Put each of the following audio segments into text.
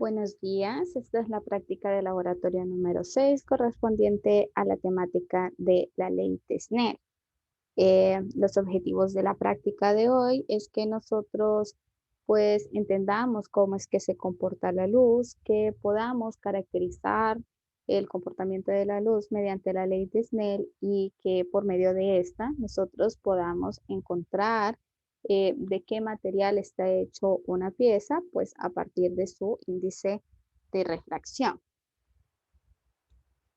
Buenos días, esta es la práctica de laboratorio número 6 correspondiente a la temática de la ley de Snell. Los objetivos de la práctica de hoy es que nosotros pues entendamos cómo es que se comporta la luz, que podamos caracterizar el comportamiento de la luz mediante la ley de Snell y que por medio de esta nosotros podamos encontrar de qué material está hecho una pieza, pues a partir de su índice de refracción.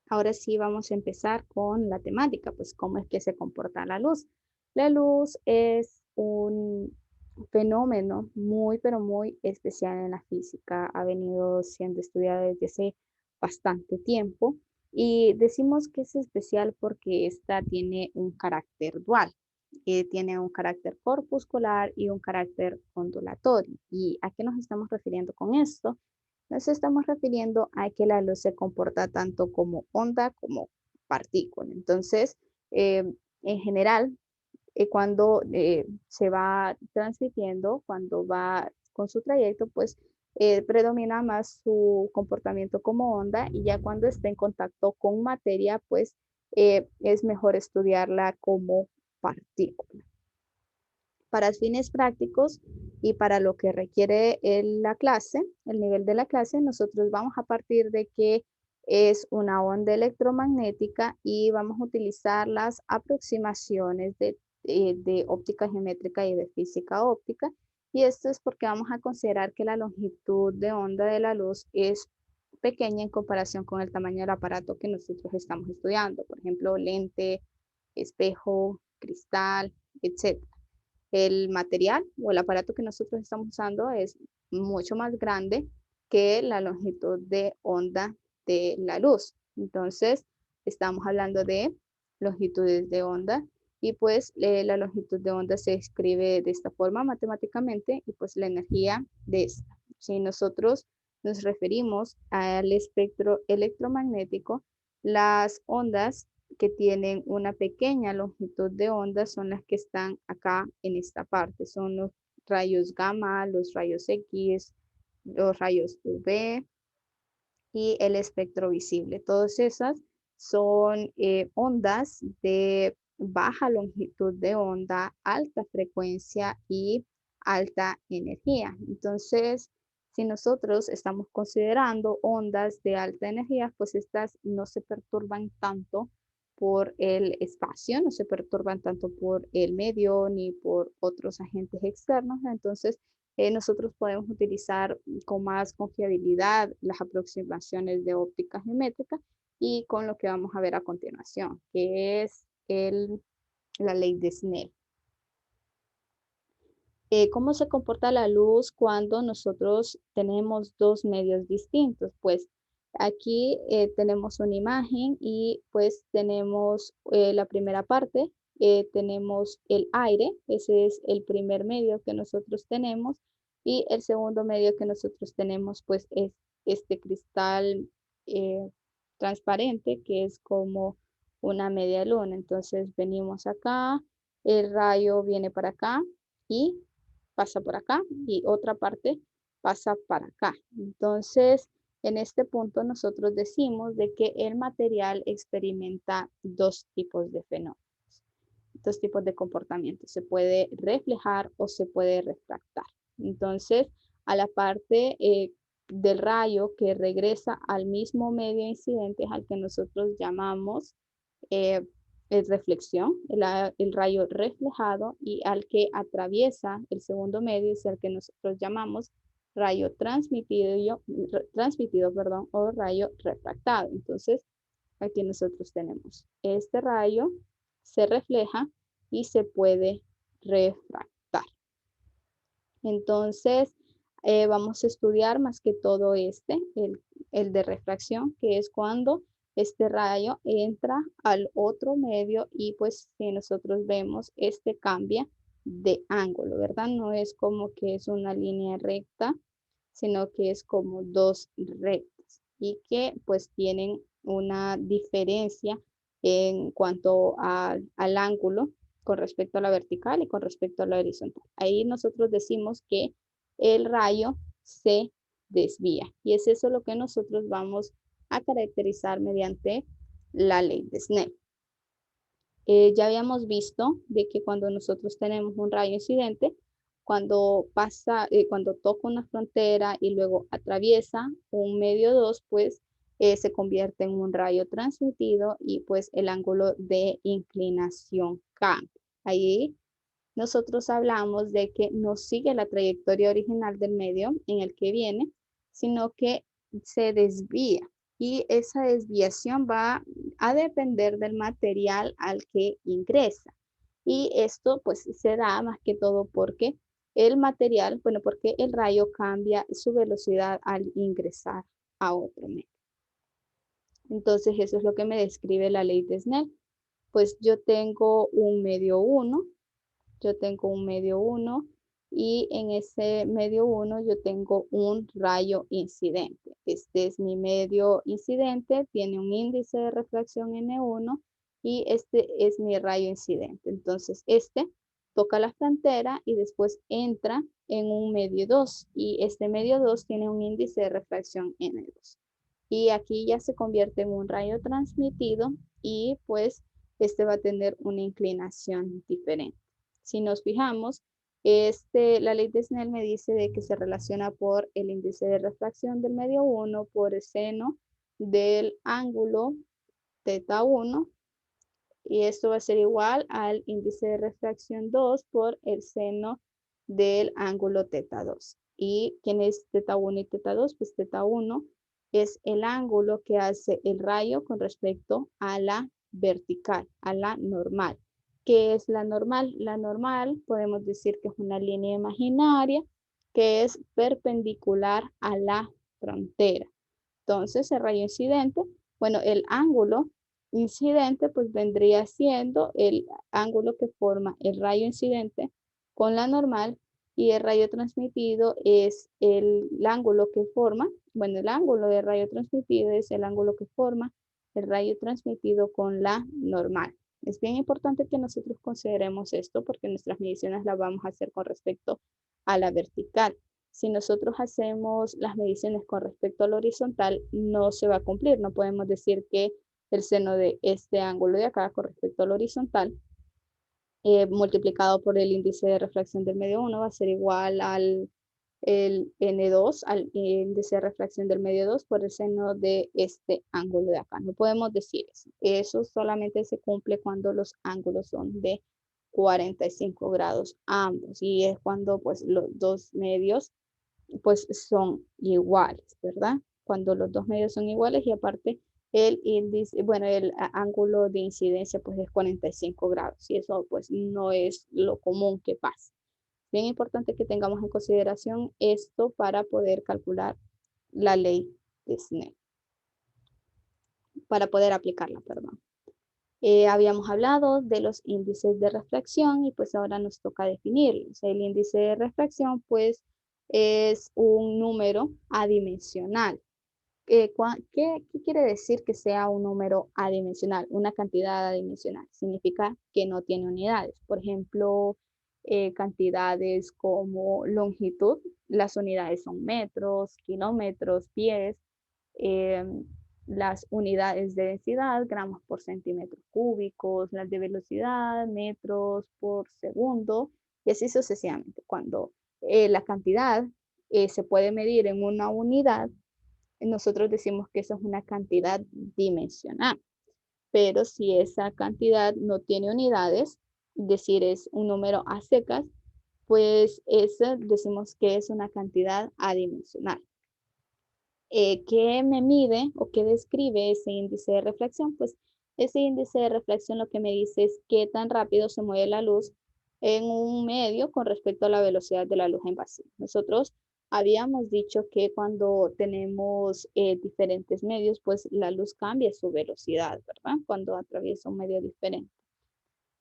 Ahora sí vamos a empezar con la temática, pues cómo es que se comporta la luz. La luz es un fenómeno muy, pero muy especial en la física. Ha venido siendo estudiada desde hace bastante tiempo y decimos que es especial porque esta tiene un carácter dual. Tiene un carácter corpuscular y un carácter ondulatorio. ¿Y a qué nos estamos refiriendo con esto? Nos estamos refiriendo a que la luz se comporta tanto como onda como partícula. Entonces, en general, cuando se va transmitiendo, cuando va con su trayecto, pues predomina más su comportamiento como onda y ya cuando está en contacto con materia, pues es mejor estudiarla como partícula. Para fines prácticos y para lo que requiere la clase, el nivel de la clase, nosotros vamos a partir de que es una onda electromagnética y vamos a utilizar las aproximaciones de óptica geométrica y de física óptica. Y esto es porque vamos a considerar que la longitud de onda de la luz es pequeña en comparación con el tamaño del aparato que nosotros estamos estudiando. Por ejemplo, lente, espejo, cristal, etcétera. El material o el aparato que nosotros estamos usando es mucho más grande que la longitud de onda de la luz. Entonces, estamos hablando de longitudes de onda y pues la longitud de onda se escribe de esta forma matemáticamente y pues la energía de esta. Si nosotros nos referimos al espectro electromagnético, las ondas que tienen una pequeña longitud de onda son las que están acá en esta parte. Son los rayos gamma, los rayos X, los rayos UV y el espectro visible. Todas esas son ondas de baja longitud de onda, alta frecuencia y alta energía. Entonces, si nosotros estamos considerando ondas de alta energía, pues estas no se perturban tanto por el espacio, no se perturban tanto por el medio ni por otros agentes externos. Entonces, nosotros podemos utilizar con más confiabilidad las aproximaciones de óptica geométrica y con lo que vamos a ver a continuación, que es la ley de Snell. ¿Cómo se comporta la luz cuando nosotros tenemos dos medios distintos? Pues aquí tenemos una imagen y pues tenemos la primera parte, tenemos el aire, ese es el primer medio que nosotros tenemos, y el segundo medio que nosotros tenemos pues es este cristal eh, transparente que es como una media luna. Entonces venimos acá, el rayo viene para acá y pasa por acá y otra parte pasa para acá. Entonces, en este punto nosotros decimos de que el material experimenta dos tipos de fenómenos, dos tipos de comportamiento. Se puede reflejar o se puede refractar. Entonces, a la parte del rayo que regresa al mismo medio incidente al que nosotros llamamos eh, es reflexión, el rayo reflejado y al que atraviesa el segundo medio es el que nosotros llamamos rayo transmitido, perdón, o rayo refractado. Entonces, aquí nosotros tenemos este rayo se refleja y se puede refractar. Entonces, vamos a estudiar más que todo el de refracción, que es cuando este rayo entra al otro medio y pues si nosotros vemos, este cambia de ángulo, ¿verdad? No es como que es una línea recta, sino que es como dos rectas y que pues tienen una diferencia en cuanto al ángulo con respecto a la vertical y con respecto a la horizontal. Ahí nosotros decimos que el rayo se desvía. Y es eso lo que nosotros vamos a caracterizar mediante la ley de Snell. Ya habíamos visto de que cuando nosotros tenemos un rayo incidente, cuando pasa, cuando toca una frontera y luego atraviesa un medio 2, pues se convierte en un rayo transmitido y pues el ángulo de inclinación cambia. Ahí nosotros hablamos de que no sigue la trayectoria original del medio en el que viene, sino que se desvía. Y esa desviación va a depender del material al que ingresa. Y esto pues se da más que todo porque el material, bueno, porque el rayo cambia su velocidad al ingresar a otro medio. Entonces eso es lo que me describe la ley de Snell. Pues yo tengo un medio 1, yo tengo un medio 1 y en ese medio 1 yo tengo un rayo incidente. Este es mi medio incidente, tiene un índice de refracción N1 y este es mi rayo incidente. Entonces este toca la frontera y después entra en un medio 2 y este medio 2 tiene un índice de refracción N2. Y aquí ya se convierte en un rayo transmitido y pues este va a tener una inclinación diferente. Si nos fijamos, la ley de Snell me dice de que se relaciona por el índice de refracción del medio 1 por el seno del ángulo teta 1 y esto va a ser igual al índice de refracción 2 por el seno del ángulo teta 2. ¿Y quién es teta 1 y teta 2? Pues teta 1 es el ángulo que hace el rayo con respecto a la vertical, a la normal. ¿Qué es la normal? La normal podemos decir que es una línea imaginaria que es perpendicular a la frontera. Entonces, el rayo incidente, bueno, el ángulo incidente pues vendría siendo el ángulo que forma el rayo incidente con la normal y el rayo transmitido es el ángulo que forma, bueno, el ángulo de rayo transmitido es el ángulo que forma el rayo transmitido con la normal. Es bien importante que nosotros consideremos esto porque nuestras mediciones las vamos a hacer con respecto a la vertical. Si nosotros hacemos las mediciones con respecto al horizontal, no se va a cumplir. No podemos decir que el seno de este ángulo de acá con respecto al horizontal multiplicado por el índice de refracción del medio 1 va a ser igual al el N2, al índice de refracción del medio 2 por el seno de este ángulo de acá. No podemos decir eso. Eso solamente se cumple cuando los ángulos son de 45 grados ambos y es cuando pues los dos medios pues son iguales, ¿verdad? Cuando los dos medios son iguales y aparte el índice, bueno, el ángulo de incidencia pues es 45 grados y eso pues no es lo común que pasa. Bien importante que tengamos en consideración esto para poder calcular la ley de Snell, para poder aplicarla, perdón. Habíamos hablado de los índices de refracción y pues ahora nos toca definirlos. El índice de refracción pues es un número adimensional. ¿Qué quiere decir que sea un número adimensional? Una cantidad adimensional. Significa que no tiene unidades. Por ejemplo, cantidades como longitud, las unidades son metros, kilómetros, pies. Las unidades de densidad, gramos por centímetros cúbicos, las de velocidad, metros por segundo, y así sucesivamente. Cuando la cantidad se puede medir en una unidad, nosotros decimos que eso es una cantidad dimensional. Pero si esa cantidad no tiene unidades, es decir, es un número a secas, pues ese decimos que es una cantidad adimensional. ¿Qué me mide o qué describe ese índice de reflexión? Pues ese índice de reflexión lo que me dice es qué tan rápido se mueve la luz en un medio con respecto a la velocidad de la luz en vacío. Nosotros habíamos dicho que cuando tenemos diferentes medios, pues la luz cambia su velocidad, ¿verdad? Cuando atraviesa un medio diferente.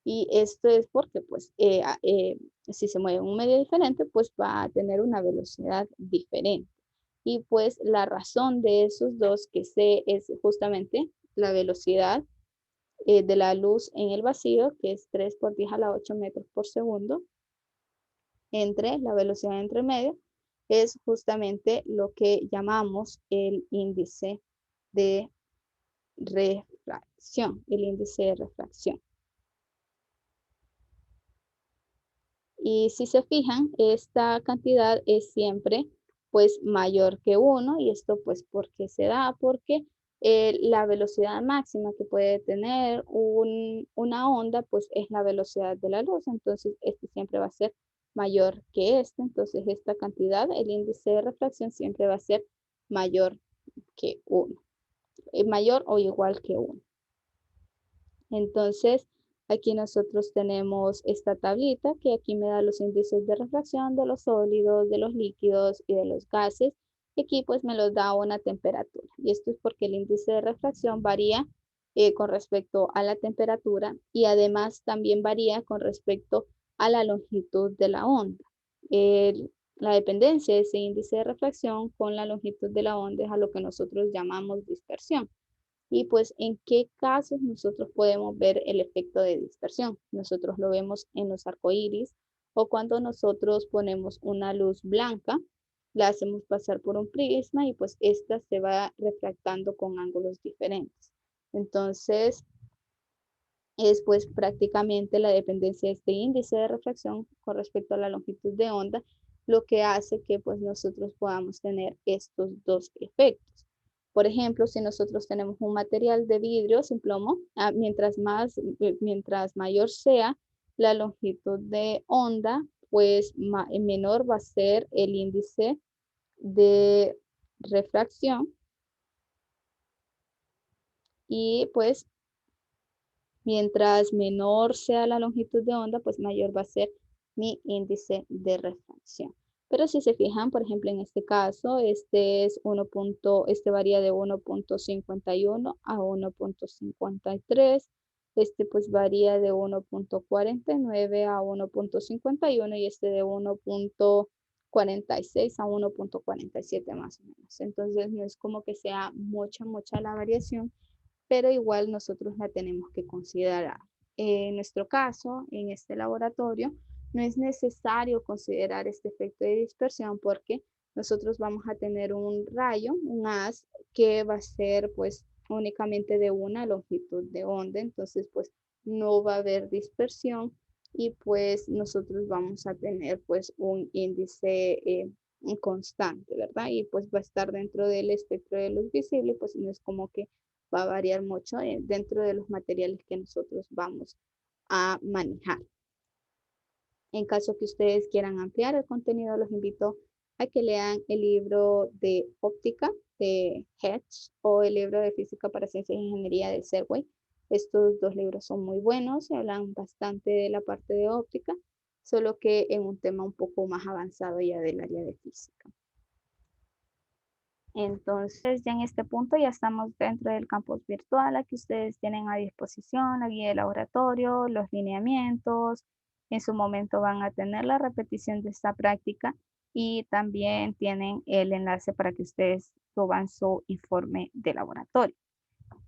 Y esto es porque, pues, si se mueve en un medio diferente, pues va a tener una velocidad diferente. Y pues la razón de esos dos que sé es justamente la velocidad de la luz en el vacío, que es 3 por 10 a la 8 metros por segundo, entre la velocidad entre medio, es justamente lo que llamamos el índice de refracción, el índice de refracción. Y si se fijan, esta cantidad es siempre pues mayor que 1 y esto pues ¿por qué se da? Porque la velocidad máxima que puede tener una onda pues es la velocidad de la luz, entonces este siempre va a ser mayor que este, entonces esta cantidad, el índice de refracción siempre va a ser mayor que 1, mayor o igual que 1. Entonces, aquí nosotros tenemos esta tablita que aquí me da los índices de refracción de los sólidos, de los líquidos y de los gases. Y aquí pues me los da una temperatura. Y esto es porque el índice de refracción varía con respecto a la temperatura y además también varía con respecto a la longitud de la onda. La dependencia de ese índice de refracción con la longitud de la onda es a lo que nosotros llamamos dispersión. Y pues, ¿en qué casos nosotros podemos ver el efecto de dispersión? Nosotros lo vemos en los arcoíris o cuando nosotros ponemos una luz blanca, la hacemos pasar por un prisma y pues esta se va refractando con ángulos diferentes. Entonces, es pues prácticamente la dependencia de este índice de refracción con respecto a la longitud de onda, lo que hace que pues nosotros podamos tener estos dos efectos. Por ejemplo, si nosotros tenemos un material de vidrio sin plomo, mientras mayor sea la longitud de onda, pues menor va a ser el índice de refracción y pues mientras menor sea la longitud de onda, pues mayor va a ser mi índice de refracción. Pero si se fijan, por ejemplo, en este caso, este varía de 1.51 a 1.53. Este pues varía de 1.49 a 1.51 y este de 1.46 a 1.47 más o menos. Entonces no es como que sea mucha la variación, pero igual nosotros la tenemos que considerar. En nuestro caso, en este laboratorio, no es necesario considerar este efecto de dispersión porque nosotros vamos a tener un rayo, un haz, que va a ser pues únicamente de una longitud de onda, entonces pues no va a haber dispersión y pues nosotros vamos a tener pues un índice constante, ¿verdad? Y pues va a estar dentro del espectro de luz visible, pues no es como que va a variar mucho dentro de los materiales que nosotros vamos a manejar. En caso que ustedes quieran ampliar el contenido, los invito a que lean el libro de óptica de Hedge o el libro de física para ciencia e ingeniería de Serway. Estos dos libros son muy buenos y hablan bastante de la parte de óptica, solo que en un tema un poco más avanzado ya del área de física. Entonces, ya en este punto ya estamos dentro del campus virtual. Aquí ustedes tienen a disposición la guía de laboratorio, los lineamientos. En su momento van a tener la repetición de esta práctica y también tienen el enlace para que ustedes suban su informe de laboratorio.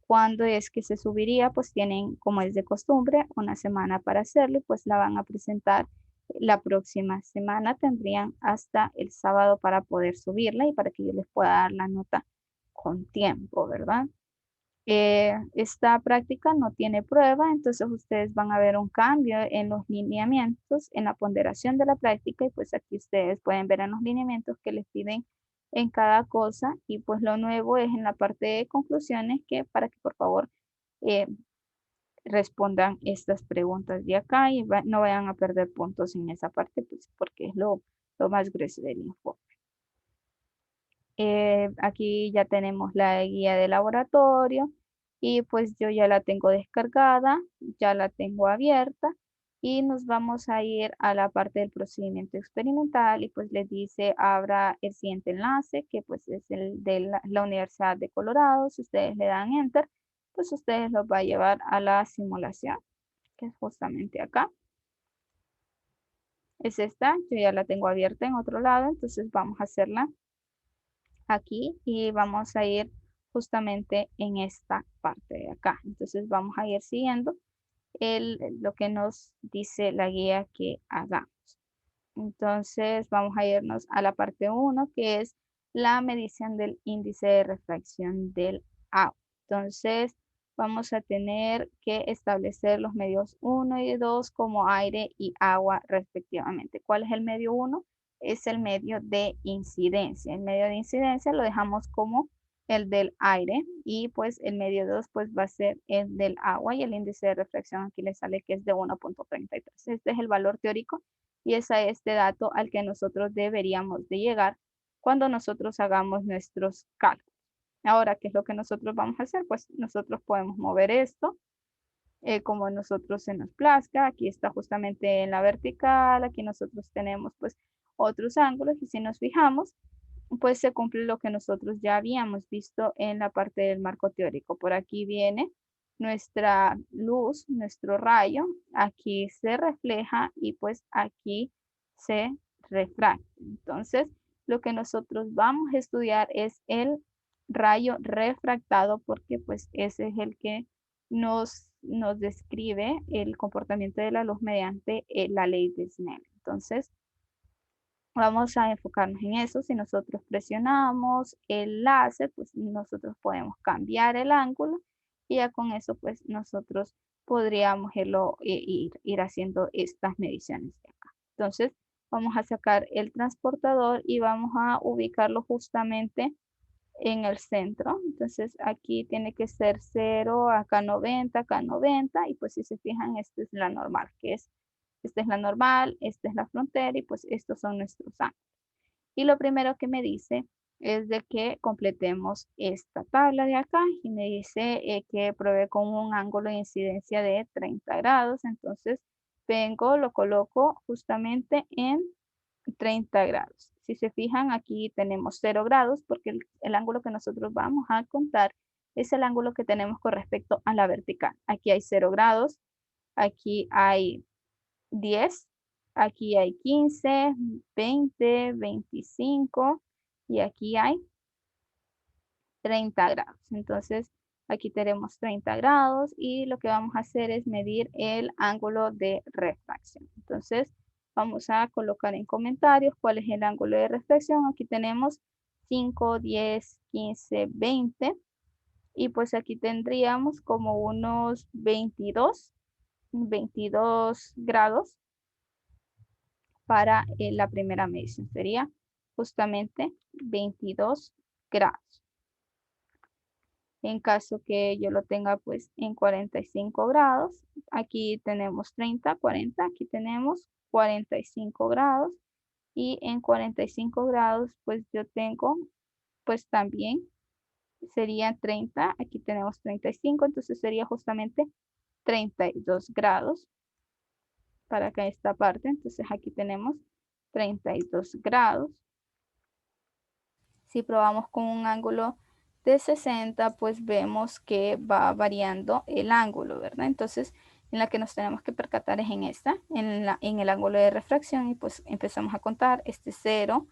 ¿Cuándo es que se subiría? Pues tienen, como es de costumbre, una semana para hacerlo y pues la van a presentar la próxima semana. Tendrían hasta el sábado para poder subirla y para que yo les pueda dar la nota con tiempo, ¿verdad? Esta práctica no tiene prueba, entonces ustedes van a ver un cambio en los lineamientos, en la ponderación de la práctica y pues aquí ustedes pueden ver en los lineamientos que les piden en cada cosa y pues lo nuevo es en la parte de conclusiones que para que por favor eh, respondan estas preguntas de acá y no vayan a perder puntos en esa parte pues porque es lo más grueso del informe. Aquí ya tenemos la guía de laboratorio y pues yo ya la tengo descargada, ya la tengo abierta y nos vamos a ir a la parte del procedimiento experimental y pues les dice abra el siguiente enlace que pues es el de la Universidad de Colorado. Si ustedes le dan enter, pues ustedes los va a llevar a la simulación que es justamente acá. Es esta, yo ya la tengo abierta en otro lado, entonces vamos a hacerla aquí y vamos a ir justamente en esta parte de acá. Entonces vamos a ir siguiendo lo que nos dice la guía que hagamos. Entonces vamos a irnos a la parte 1, que es la medición del índice de refracción del agua. Entonces vamos a tener que establecer los medios 1 y 2 como aire y agua respectivamente. ¿Cuál es el medio 1? Es el medio de incidencia. El medio de incidencia lo dejamos como el del aire y pues el medio 2 pues va a ser el del agua y el índice de refracción aquí le sale que es de 1.33. Este es el valor teórico y es a este dato al que nosotros deberíamos de llegar cuando nosotros hagamos nuestros cálculos. Ahora, ¿qué es lo que nosotros vamos a hacer? Pues nosotros podemos mover esto como nosotros se nos plazca. Aquí está justamente en la vertical, aquí nosotros tenemos pues otros ángulos y si nos fijamos, pues se cumple lo que nosotros ya habíamos visto en la parte del marco teórico. Por aquí viene nuestra luz, nuestro rayo, aquí se refleja y pues aquí se refracta. Entonces, lo que nosotros vamos a estudiar es el rayo refractado porque pues ese es el que nos describe el comportamiento de la luz mediante la ley de Snell. Entonces, vamos a enfocarnos en eso. Si nosotros presionamos el láser, pues nosotros podemos cambiar el ángulo y ya con eso, pues nosotros podríamos ir haciendo estas mediciones de acá. Entonces, vamos a sacar el transportador y vamos a ubicarlo justamente en el centro. Entonces, aquí tiene que ser 0, acá 90 y pues si se fijan, esta es la normal, esta es la normal, esta es la frontera y pues estos son nuestros ángulos. Y lo primero que me dice es de que completemos esta tabla de acá y me dice que pruebe con un ángulo de incidencia de 30 grados. Entonces vengo, lo coloco justamente en 30 grados. Si se fijan, aquí tenemos 0 grados porque el ángulo que nosotros vamos a contar es el ángulo que tenemos con respecto a la vertical. Aquí hay 0 grados, aquí hay 10, aquí hay 15, 20, 25 y aquí hay 30 grados. Entonces, aquí tenemos 30 grados y lo que vamos a hacer es medir el ángulo de refracción. Entonces, vamos a colocar en comentarios cuál es el ángulo de refracción. Aquí tenemos 5, 10, 15, 20 y pues aquí tendríamos como unos 22 grados para la primera medición. Sería justamente 22 grados. En caso que yo lo tenga pues en 45 grados, aquí tenemos 30, 40, aquí tenemos 45 grados y en 45 grados pues yo tengo pues también sería 30, aquí tenemos 35, entonces sería justamente 32 grados para acá esta parte, entonces aquí tenemos 32 grados. Si probamos con un ángulo de 60, pues vemos que va variando el ángulo, ¿verdad? Entonces, en la que nos tenemos que percatar es en esta, en el ángulo de refracción, y pues empezamos a contar este 0,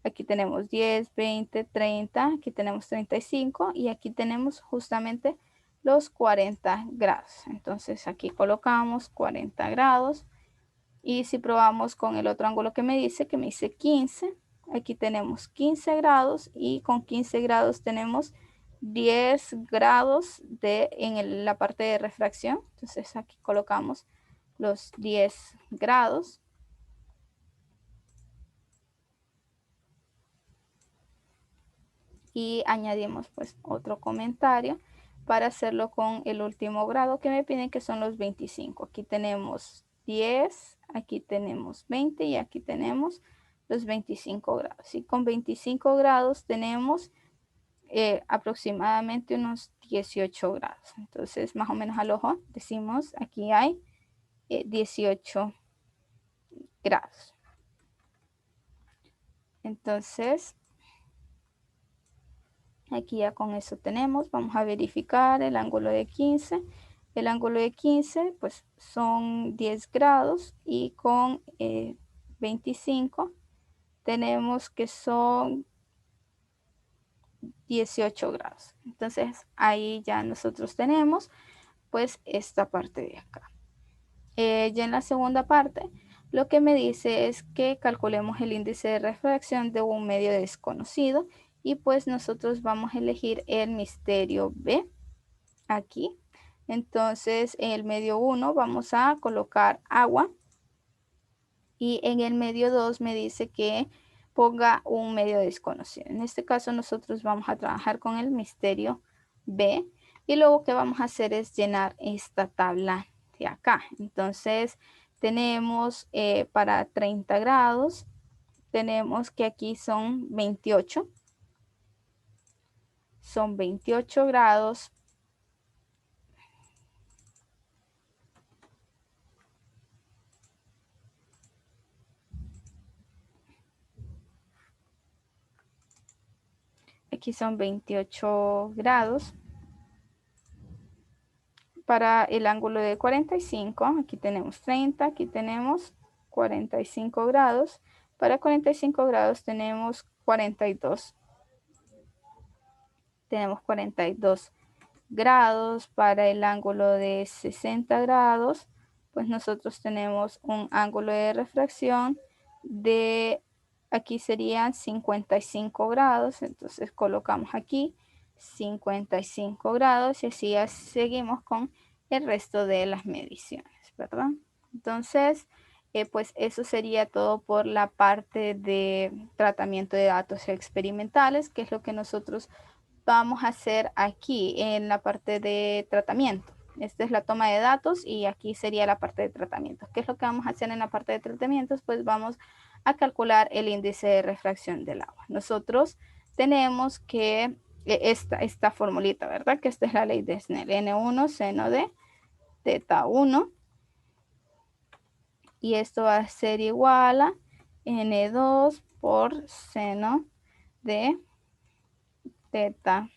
aquí tenemos 10, 20, 30, aquí tenemos 35 y aquí tenemos justamente los 40 grados. Entonces aquí colocamos 40 grados y si probamos con el otro ángulo que me dice 15, aquí tenemos 15 grados y con 15 grados tenemos 10 grados en la parte de refracción. Entonces aquí colocamos los 10 grados. Y añadimos pues otro comentario para hacerlo con el último grado que me piden que son los 25. Aquí tenemos 10, aquí tenemos 20 y aquí tenemos los 25 grados. Y con 25 grados tenemos aproximadamente unos 18 grados. Entonces más o menos al ojo decimos aquí hay 18 grados. Entonces aquí ya con eso tenemos, vamos a verificar el ángulo de 15. El ángulo de 15 pues son 10 grados y con 25 tenemos que son 18 grados. Entonces ahí ya nosotros tenemos pues esta parte de acá. Ya en la segunda parte lo que me dice es que calculemos el índice de refracción de un medio desconocido y pues nosotros vamos a elegir el misterio B aquí. Entonces, en el medio 1 vamos a colocar agua y en el medio 2 me dice que ponga un medio desconocido. En este caso nosotros vamos a trabajar con el misterio B y luego que vamos a hacer es llenar esta tabla de acá. Entonces tenemos para 30 grados, tenemos que aquí son 28 grados. Aquí son 28 grados. Para el ángulo de 45, aquí tenemos 30, aquí tenemos 45 grados. Para 45 grados tenemos 42. Tenemos 42 grados. Para el ángulo de 60 grados, pues nosotros tenemos un ángulo de refracción de, aquí serían 55 grados. Entonces colocamos aquí 55 grados y así seguimos con el resto de las mediciones, ¿verdad? Entonces, pues eso sería todo por la parte de tratamiento de datos experimentales, que es lo que nosotros vamos a hacer aquí en la parte de tratamiento. Esta es la toma de datos y aquí sería la parte de tratamiento. ¿Qué es lo que vamos a hacer en la parte de tratamientos? Pues vamos a calcular el índice de refracción del agua. Nosotros tenemos que esta formulita, ¿verdad? Que esta es la ley de Snell. N1 seno de teta 1 y esto va a ser igual a N2 por seno de teta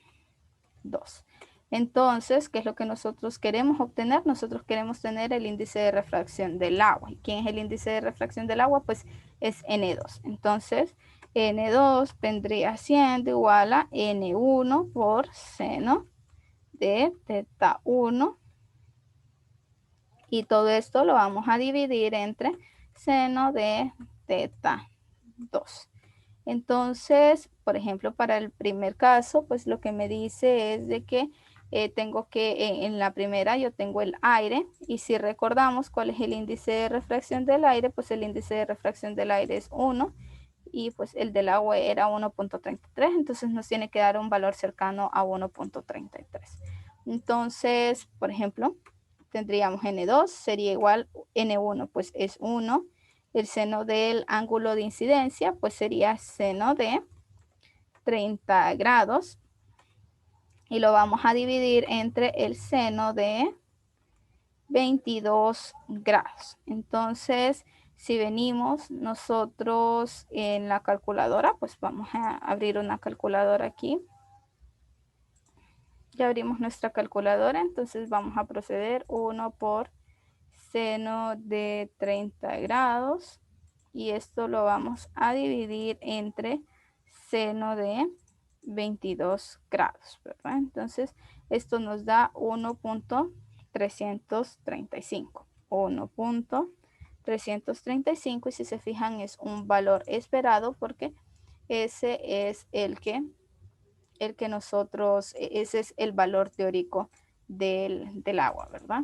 2. Entonces, ¿qué es lo que nosotros queremos obtener? Nosotros queremos tener el índice de refracción del agua. ¿Y quién es el índice de refracción del agua? Pues es N2. Entonces, N2 vendría siendo igual a N1 por seno de teta 1. Y todo esto lo vamos a dividir entre seno de teta 2. Entonces, por ejemplo, para el primer caso, pues lo que me dice es de que tengo que, en la primera yo tengo el aire y si recordamos cuál es el índice de refracción del aire, pues el índice de refracción del aire es 1 y pues el del agua era 1.33, entonces nos tiene que dar un valor cercano a 1.33. Entonces, por ejemplo, tendríamos N2 sería igual N1, pues es 1. El seno del ángulo de incidencia, pues sería seno de 30 grados. Y lo vamos a dividir entre el seno de 22 grados. Entonces, si venimos nosotros en la calculadora, pues vamos a abrir una calculadora aquí. Ya abrimos nuestra calculadora, entonces vamos a proceder 1 por seno de 30 grados y esto lo vamos a dividir entre seno de 22 grados, ¿verdad? Entonces esto nos da 1.335, 1.335 y si se fijan es un valor esperado porque ese es el que nosotros, ese es el valor teórico del agua, ¿verdad?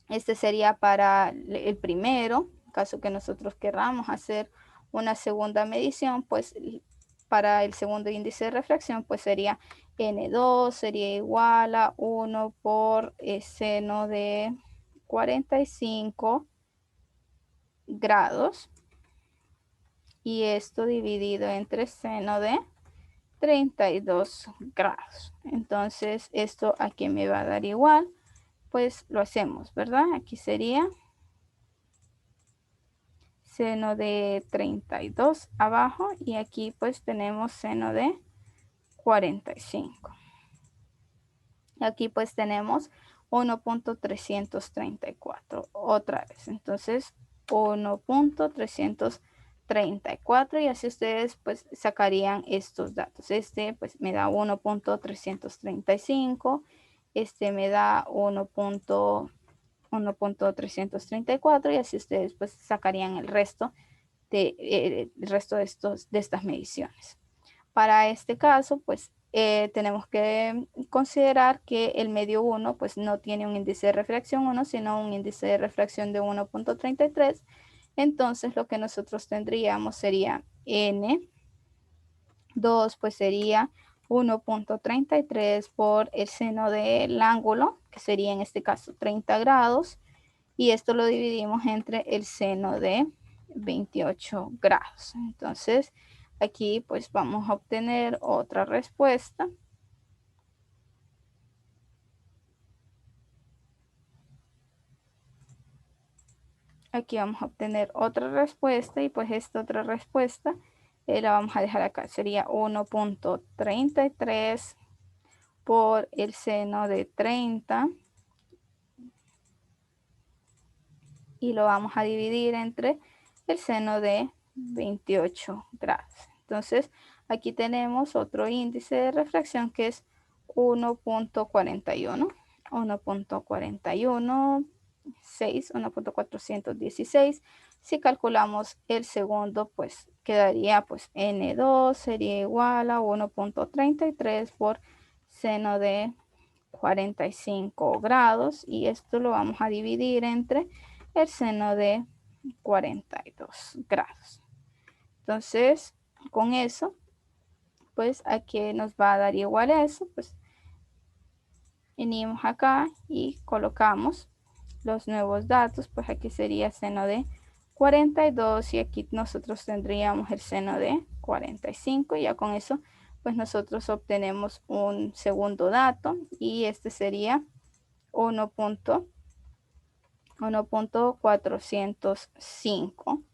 Este sería para el primero, en caso que nosotros queramos hacer una segunda medición, pues para el segundo índice de refracción, pues sería N2 sería igual a 1 por seno de 45 grados y esto dividido entre seno de 32 grados. Entonces esto aquí me va a dar igual, pues lo hacemos, ¿verdad? Aquí sería seno de 32 abajo y aquí pues tenemos seno de 45. Aquí pues tenemos 1.334 otra vez. Entonces 1.334 y así ustedes pues sacarían estos datos. Este pues me da 1.335, este me da 1.334 1.334 y así ustedes pues sacarían el resto de estas mediciones. Para este caso, pues tenemos que considerar que el medio 1 pues no tiene un índice de refracción 1, sino un índice de refracción de 1.33. Entonces lo que nosotros tendríamos sería N2, pues sería 1.33 por el seno del ángulo, que sería en este caso 30 grados, y esto lo dividimos entre el seno de 28 grados. Entonces, aquí pues vamos a obtener otra respuesta. Aquí vamos a obtener otra respuesta y pues esta otra respuesta la vamos a dejar acá. Sería 1.33 por el seno de 30 y lo vamos a dividir entre el seno de 28 grados. Entonces, aquí tenemos otro índice de refracción que es 1.41, 1.41, 1.416. Si calculamos el segundo, pues quedaría pues N2 sería igual a 1.33 por seno de 45 grados y esto lo vamos a dividir entre el seno de 42 grados. Entonces, con eso, pues aquí nos va a dar igual a eso, pues venimos acá y colocamos los nuevos datos, pues aquí sería seno de 42 y aquí nosotros tendríamos el seno de 45 y ya con eso pues nosotros obtenemos un segundo dato y este sería 1.405.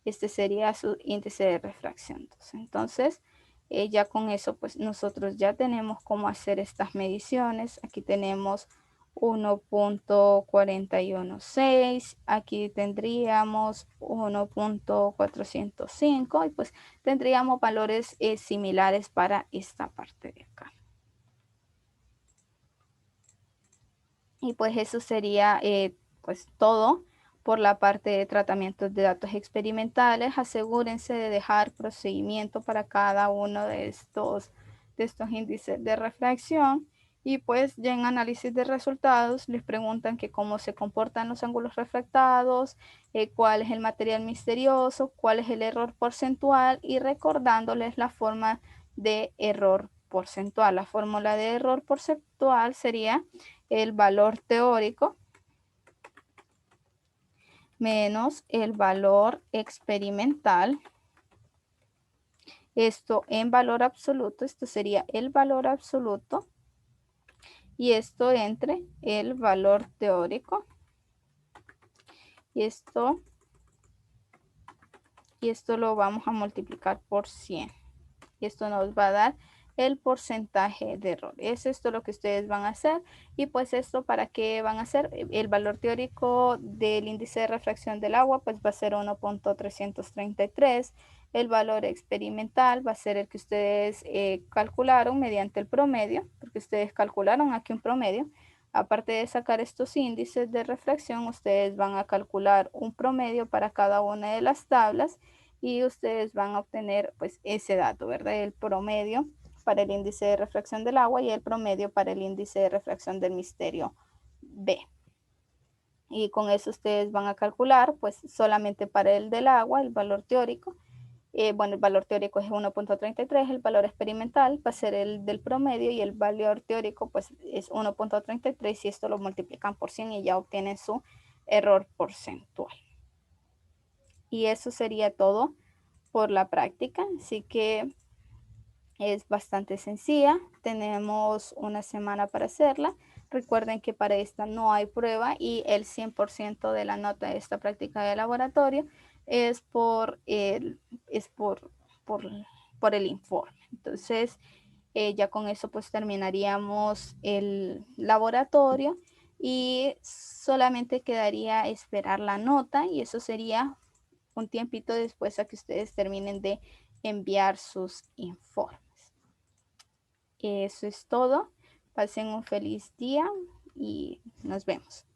Este sería su índice de refracción. Entonces, ya con eso, pues nosotros ya tenemos cómo hacer estas mediciones. Aquí tenemos 1.416, aquí tendríamos 1.405 y pues tendríamos valores similares para esta parte de acá. Y pues eso sería pues todo por la parte de tratamientos de datos experimentales. Asegúrense de dejar procedimiento para cada uno de estos índices de refracción. Y pues ya en análisis de resultados les preguntan que cómo se comportan los ángulos refractados, cuál es el material misterioso, cuál es el error porcentual y recordándoles la forma de error porcentual. La fórmula de error porcentual sería el valor teórico menos el valor experimental. Esto en valor absoluto, esto sería el valor absoluto y esto entre el valor teórico y esto lo vamos a multiplicar por 100 y esto nos va a dar el porcentaje de error. Es esto lo que ustedes van a hacer y pues esto para qué van a hacer. El valor teórico del índice de refracción del agua pues va a ser 1.333. El valor experimental va a ser el que ustedes calcularon mediante el promedio, porque ustedes calcularon aquí un promedio. Aparte de sacar estos índices de refracción, ustedes van a calcular un promedio para cada una de las tablas y ustedes van a obtener pues ese dato, ¿verdad? El promedio para el índice de refracción del agua y el promedio para el índice de refracción del misterio B. Y con eso ustedes van a calcular pues solamente para el del agua el valor teórico. Bueno, el valor teórico es 1.33, el valor experimental va a ser el del promedio y el valor teórico pues es 1.33 y esto lo multiplican por 100 y ya obtienen su error porcentual. Y eso sería todo por la práctica, así que es bastante sencilla. Tenemos una semana para hacerla. Recuerden que para esta no hay prueba y el 100% de la nota de esta práctica de laboratorio es por el informe. Entonces, ya con eso pues terminaríamos el laboratorio y solamente quedaría esperar la nota y eso sería un tiempito después a que ustedes terminen de enviar sus informes. Eso es todo. Pasen un feliz día y nos vemos.